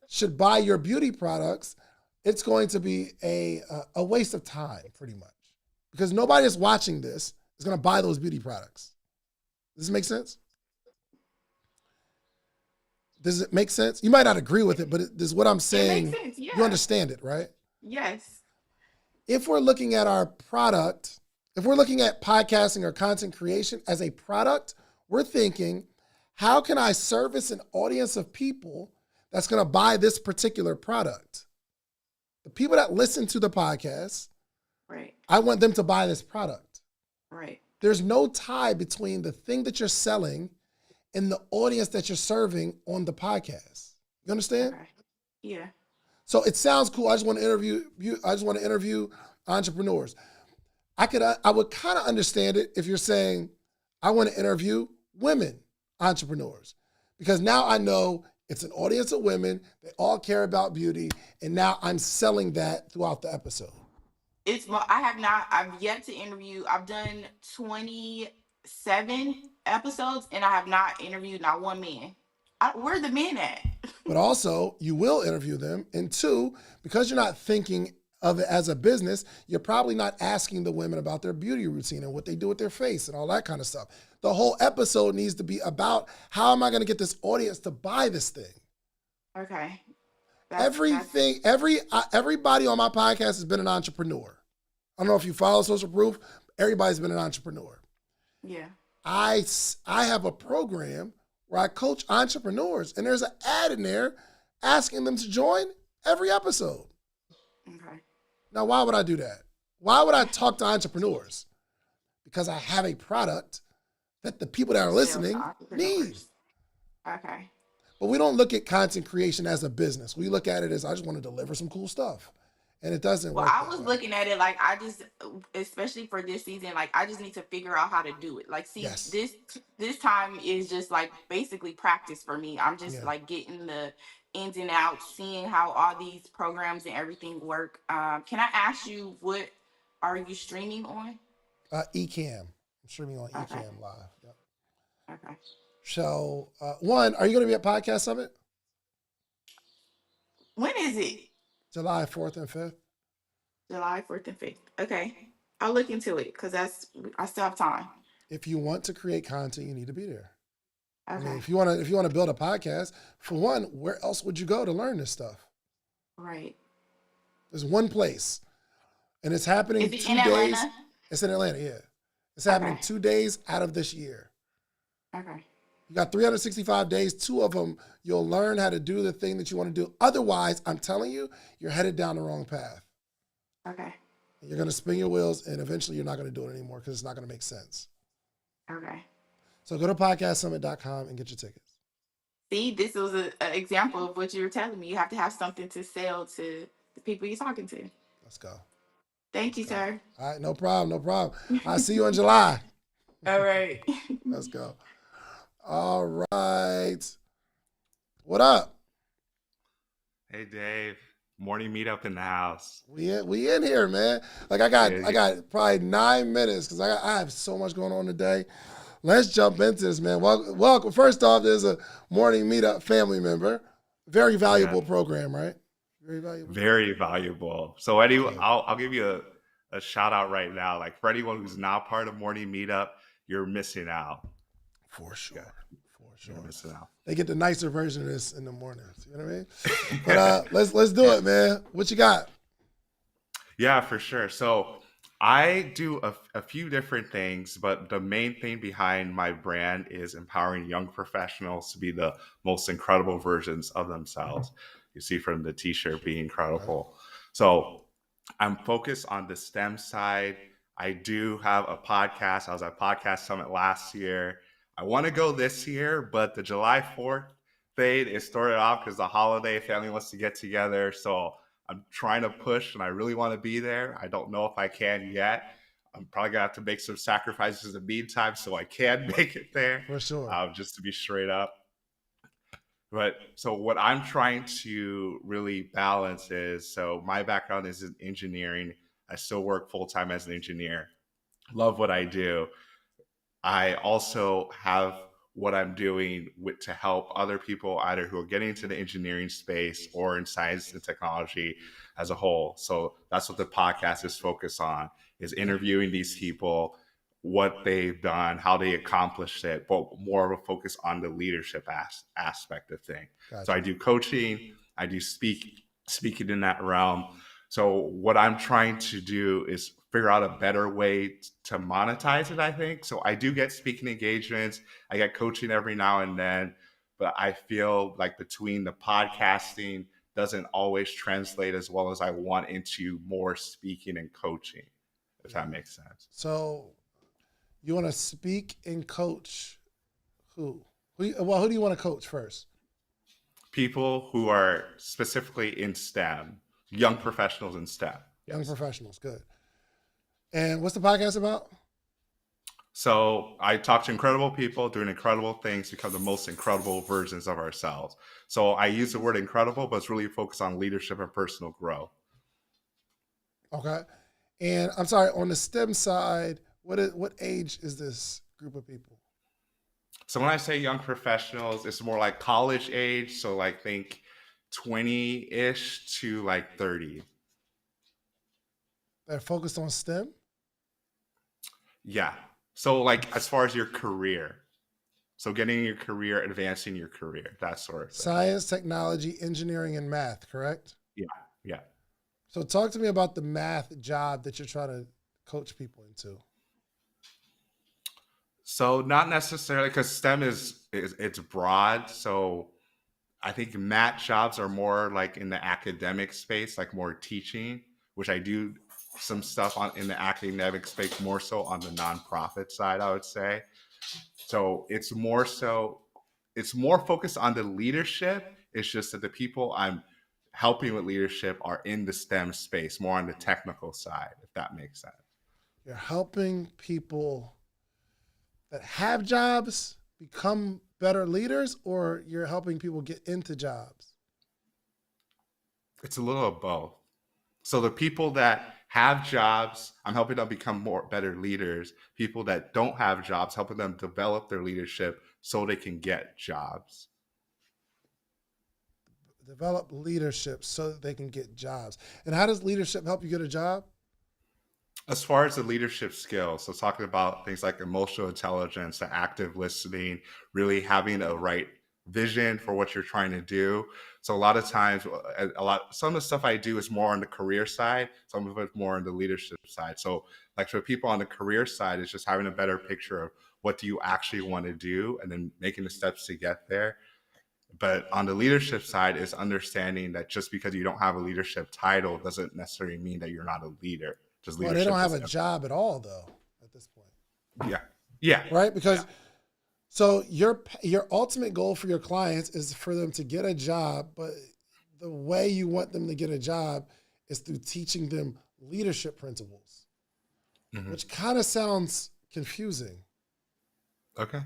should buy your beauty products, it's going to be a waste of time, pretty much. Because nobody that's watching this is going to buy those beauty products. Does this make sense? Does it make sense? You might not agree with it, but this is what I'm saying. It makes sense, yeah. You understand it, right? Yes. If we're looking at our product, if we're looking at podcasting or content creation as a product, we're thinking, how can I service an audience of people that's going to buy this particular product? The people that listen to the podcast, Right. I want them to buy this product. Right. There's no tie between the thing that you're selling and the audience that you're serving on the podcast. You understand? Okay. Yeah. So it sounds cool. I just want to interview entrepreneurs. I would kind of understand it if you're saying, I want to interview women entrepreneurs, because now I know it's an audience of women. They all care about beauty. And now I'm selling that throughout the episode. I've yet to interview. I've done 27 episodes and I have not interviewed not one man. Where are the men at? But also, you will interview them. And two, because you're not thinking of it as a business, you're probably not asking the women about their beauty routine and what they do with their face and all that kind of stuff. The whole episode needs to be about, how am I going to get this audience to buy this thing? Okay. Everybody on my podcast has been an entrepreneur. I don't know if you follow Social Proof. Everybody's been an entrepreneur. Yeah. I have a program where I coach entrepreneurs, and there's an ad in there asking them to join every episode. Okay. Now, why would I do that? Why would I talk to entrepreneurs? Because I have a product that the people that are listening need. Okay. But we don't look at content creation as a business. We look at it as, I just want to deliver some cool stuff. And it doesn't work. Well, I was looking at it like, especially for this season, like I just need to figure out how to do it. Like, see, Yes. this time is just like basically practice for me. I'm just like getting the ins and outs, seeing how all these programs and everything work. Can I ask you, what are you streaming on? Ecamm. I'm streaming on Ecamm Live. Yep. Okay. So, one, are you going to be at Podcast Summit? When is it? July 4th and 5th. July 4th and 5th. Okay. I'll look into it because I still have time. If you want to create content, you need to be there. Okay. I mean, if you want to build a podcast, for one, where else would you go to learn this stuff? Right. There's one place, and it's happening Is it 2 in days. Atlanta? It's in Atlanta, yeah. It's happening 2 days out of this year. Okay. You got 365 days. 2 of them, you'll learn how to do the thing that you want to do. Otherwise, I'm telling you, you're headed down the wrong path. Okay. You're going to spin your wheels, and eventually you're not going to do it anymore because it's not going to make sense. Okay. So go to podcastsummit.com and get your tickets. See, this was an example of what you were telling me. You have to have something to sell to the people you're talking to. Let's go. Thank you, sir. All right, no problem. I'll see you in July. All right. Let's go. All right. States. What up? Hey Dave, morning meetup in the house. We in here, man. Like I got probably 9 minutes because I have so much going on today. Let's jump into this, man. Welcome. First off, there's a morning meetup family member. Very valuable program, right? Very valuable. Very valuable. So I'll give you a shout out right now. Like for anyone who's not part of morning meetup, you're missing out. For sure. For sure. You're missing out. They get the nicer version of this in the mornings. You know what I mean? But let's do it, man. What you got? Yeah, for sure. So I do a few different things, but the main thing behind my brand is empowering young professionals to be the most incredible versions of themselves. You see from the t-shirt, Be Incredible. So I'm focused on the STEM side. I do have a podcast. I was at Podcast Summit last year. I want to go this year, but the July 4th thing is started off because the holiday family wants to get together. So I'm trying to push and I really want to be there. I don't know if I can yet. I'm probably going to have to make some sacrifices in the meantime so I can make it there. For sure. Just to be straight up. But so what I'm trying to really balance is, so my background is in engineering. I still work full time as an engineer. Love what I do. I also have what I'm doing to help other people either who are getting into the engineering space or in science and technology as a whole. So that's what the podcast is focused on, is interviewing these people, what they've done, how they accomplished it, but more of a focus on the leadership aspect of things. Gotcha. So I do coaching, I do speaking in that realm. So what I'm trying to do is figure out a better way to monetize it, I think. So I do get speaking engagements. I get coaching every now and then, but I feel like between the podcasting doesn't always translate as well as I want into more speaking and coaching, if that makes sense. So you want to speak and coach who? Who do you want to coach first? People who are specifically in STEM, young professionals in STEM. Young professionals, good. And what's the podcast about? So I talk to incredible people doing incredible things, become the most incredible versions of ourselves. So I use the word incredible, but it's really focused on leadership and personal growth. Okay. And I'm sorry, on the STEM side, what age is this group of people? So when I say young professionals, it's more like college age. So like think 20-ish to like 30. They're focused on STEM? Yeah. So like as far as your career. So getting your career, advancing your career, that sort of thing. Science, technology, engineering, and math, correct? Yeah. So talk to me about the math job that you're trying to coach people into. So not necessarily, because STEM is it's broad. So I think math jobs are more like in the academic space, like more teaching, which I do some stuff on in the academic space, more so on the nonprofit side, I would say. So it's more focused on the leadership. It's just that the people I'm helping with leadership are in the STEM space, more on the technical side, if that makes sense. You're helping people that have jobs become better leaders, or you're helping people get into jobs? It's a little of both. So the people that have jobs, I'm helping them become better leaders. People that don't have jobs, helping them develop their leadership so they can get jobs. Develop leadership so that they can get jobs. And how does leadership help you get a job? As far as the leadership skills, so talking about things like emotional intelligence, the active listening, really having a right vision for what you're trying to do. So a lot of times, some of the stuff I do is more on the career side, some of it's more on the leadership side. So like for people on the career side, it's just having a better picture of what do you actually want to do and then making the steps to get there. But on the leadership side is understanding that just because you don't have a leadership title doesn't necessarily mean that you're not a leader. Well, they don't have a job at all, though, at this point. Yeah. Right? Because so your ultimate goal for your clients is for them to get a job, but the way you want them to get a job is through teaching them leadership principles, which kind of sounds confusing. Okay.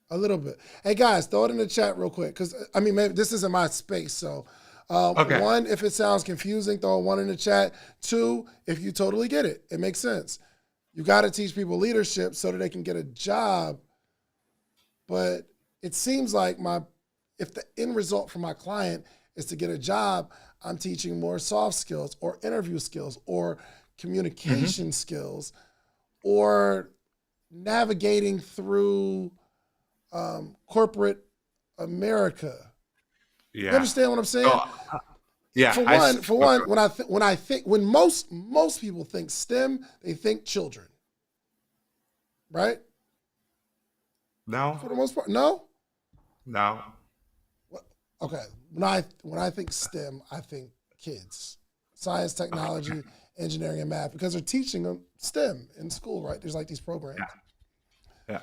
A little bit. Hey guys, throw it in the chat real quick, because I mean, maybe this isn't my space. So, Okay. one, if it sounds confusing, throw a one in the chat. Two, if you totally get it, it makes sense. You got to teach people leadership so that they can get a job. But it seems like if the end result for my client is to get a job, I'm teaching more soft skills or interview skills or communication skills or navigating through corporate America. Yeah. You understand what I'm saying? So, yeah. For one, when most people think STEM, they think children, right? No. For the most part, no. No. Okay, when I think STEM, I think kids, science, technology, engineering, and math, because they're teaching them STEM in school, right? There's like these programs. Yeah.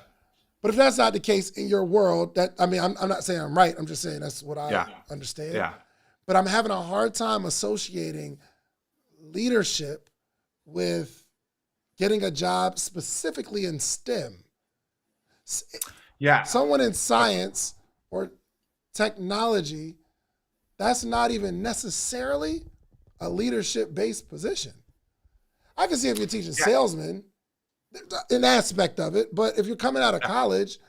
But if that's not the case in your world, I'm not saying I'm right. I'm just saying that's what I understand. Yeah. But I'm having a hard time associating leadership with getting a job specifically in STEM. Yeah. Someone in science or technology, that's not even necessarily a leadership-based position. I can see if you're teaching salesmen, an aspect of it, but if you're coming out of college,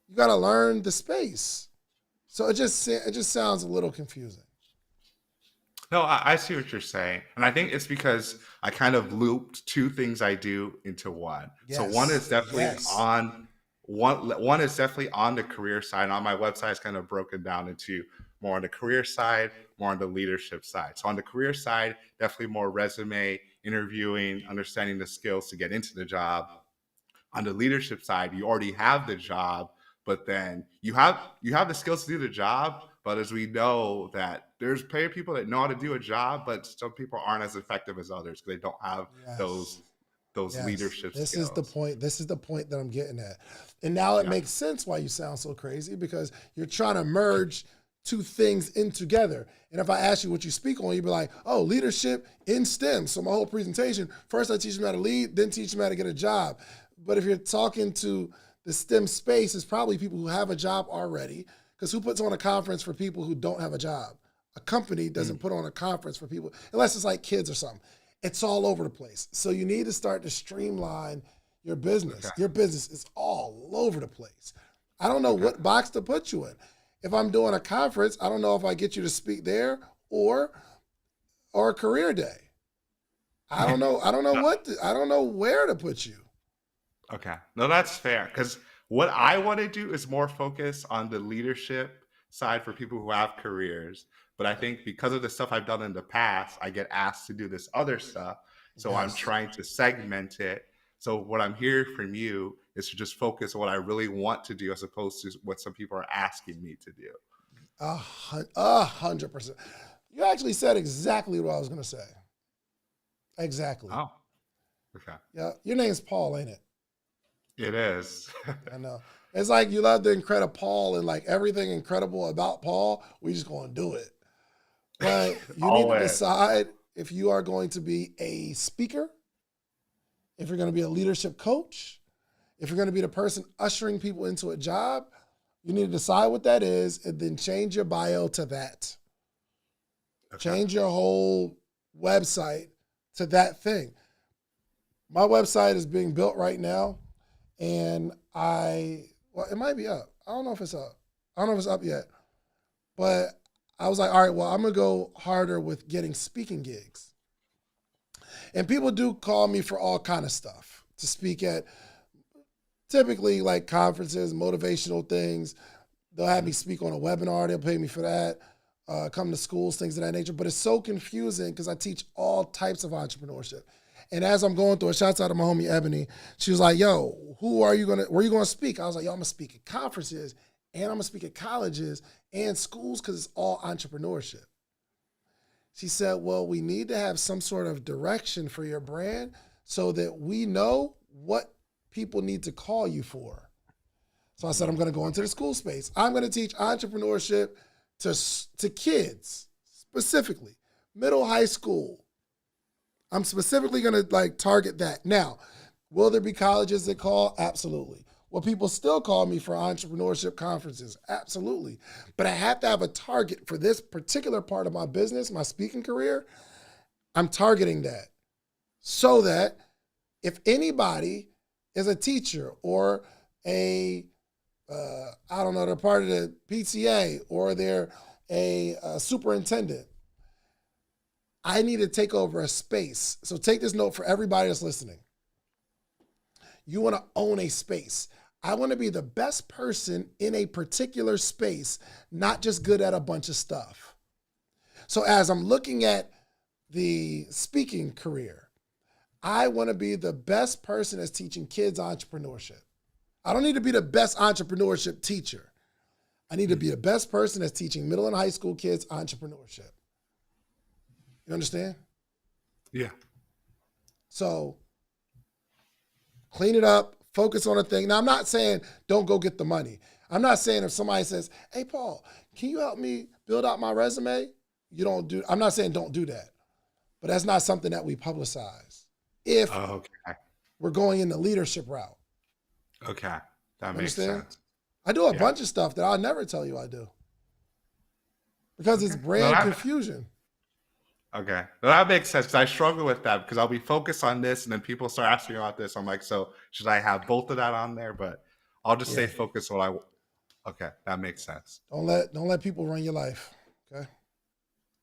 you got to learn the space. So it just sounds a little confusing. No, I see what you're saying. And I think it's because I kind of looped two things I do into one. So one is definitely one is definitely on the career side. And on my website, it's kind of broken down into more on the career side, more on the leadership side. So on the career side, definitely more resume, interviewing, understanding the skills to get into the job. On the leadership side, you already have the job, but then you have the skills to do the job. But as we know that there's plenty of people that know how to do a job, but some people aren't as effective as others because they don't have those leadership skills. This is the point that I'm getting at. And now it makes sense why you sound so crazy, because you're trying to merge two things in together. And if I ask you what you speak on, you'd be like, oh, leadership in STEM. So my whole presentation, first I teach them how to lead, then teach them how to get a job. But if you're talking to the STEM space, it's probably people who have a job already, because who puts on a conference for people who don't have a job? A company doesn't put on a conference for people, unless it's like kids or something. It's all over the place. So you need to start to streamline your business. Okay. Your business is all over the place. I don't know what box to put you in. If I'm doing a conference, I don't know if I get you to speak there or a career day. I don't know. I don't know where to put you. Okay. No, that's fair. Because what I want to do is more focus on the leadership side for people who have careers. But I think because of the stuff I've done in the past, I get asked to do this other stuff. So I'm trying to segment it. So what I'm hearing from you is to just focus on what I really want to do as opposed to what some people are asking me to do. 100%. You actually said exactly what I was going to say. Exactly. Oh, okay. Yeah. Your name's Paul, ain't it? It is. I know. It's like you love the Incredible Paul, and like everything incredible about Paul, we just going to do it. But you need to decide if you are going to be a speaker, if you're going to be a leadership coach, if you're going to be the person ushering people into a job. You need to decide what that is and then change your bio to that. Okay. Change your whole website to that thing. My website is being built right now, and it might be up. I don't know if it's up. I don't know if it's up yet. But I was like, all right, well, I'm going to go harder with getting speaking gigs. And people do call me for all kind of stuff to speak at, typically like conferences, motivational things. They'll have me speak on a webinar. They'll pay me for that. Come to schools, things of that nature. But it's so confusing because I teach all types of entrepreneurship. And as I'm going through it, shouts out to my homie Ebony, she was like, yo, where are you going to speak? I was like, yo, I'm going to speak at conferences, and I'm going to speak at colleges and schools because it's all entrepreneurship. She said, well, we need to have some sort of direction for your brand so that we know what people need to call you for. So I said, I'm going to go into the school space. I'm going to teach entrepreneurship to kids, specifically, middle, high school. I'm specifically going to target that. Now, will there be colleges that call? Absolutely. Will people still call me for entrepreneurship conferences? Absolutely. But I have to have a target for this particular part of my business, my speaking career. I'm targeting that so that if anybody is a teacher or I don't know, they're part of the PTA or they're a superintendent, I need to take over a space. So take this note for everybody that's listening. You want to own a space. I want to be the best person in a particular space, not just good at a bunch of stuff. So as I'm looking at the speaking career, I want to be the best person that's teaching kids entrepreneurship. I don't need to be the best entrepreneurship teacher. I need to be the best person that's teaching middle and high school kids entrepreneurship. You understand? Yeah. So clean it up, focus on a thing. Now, I'm not saying don't go get the money. I'm not saying if somebody says, hey, Paul, can you help me build out my resume? I'm not saying don't do that. But that's not something that we publicize if we're going in the leadership route. Okay. That makes Understand? sense. I do a bunch of stuff that I'll never tell you I do. Because it's brand confusion. Okay. Well, that makes sense. 'Cause I struggle with that because I'll be focused on this and then people start asking about this. I'm like, so should I have both of that on there? But I'll just stay focused on okay, that makes sense. Don't let people run your life. Okay.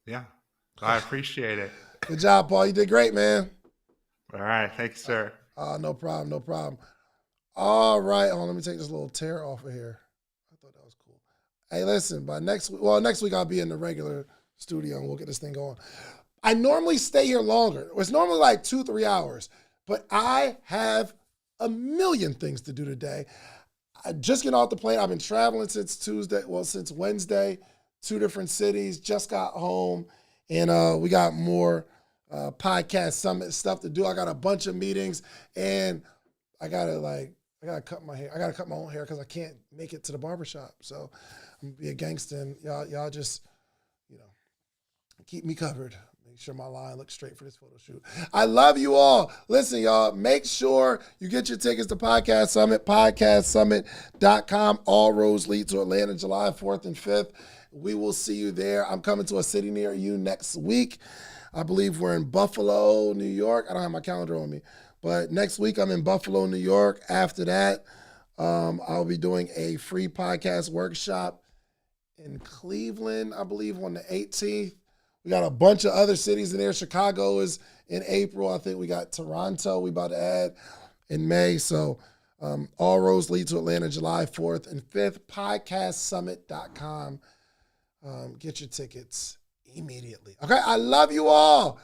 Yeah. I appreciate it. Good job, Paul. You did great, man. All right. Thanks, sir. No problem. No problem. All right. Let me take this little tear off of here. I thought that was cool. Hey, listen, by next week I'll be in the regular studio and we'll get this thing going. I normally stay here longer. It's normally like 2-3 hours, but I have a million things to do today. I just get off the plane. I've been traveling since Wednesday, 2 different cities, just got home, and we got more podcast summit stuff to do. I got a bunch of meetings, and I gotta cut my hair. I gotta cut my own hair because I can't make it to the barbershop. So I'm gonna be a gangster, and y'all just, keep me covered. Make sure my line looks straight for this photo shoot. I love you all. Listen, y'all, make sure you get your tickets to Podcast Summit, podcastsummit.com. All roads lead to Atlanta, July 4th and 5th. We will see you there. I'm coming to a city near you next week. I believe we're in Buffalo, New York. I don't have my calendar on me. But next week, I'm in Buffalo, New York. After that, I'll be doing a free podcast workshop in Cleveland, I believe, on the 18th. We got a bunch of other cities in there. Chicago is in April. I think we got Toronto we about to add in May. So all roads lead to Atlanta, July 4th and 5th. Podcastsummit.com. Get your tickets immediately. Okay, I love you all.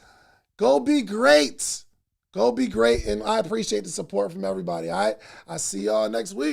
Go be great. Go be great. And I appreciate the support from everybody. All right, I see y'all next week.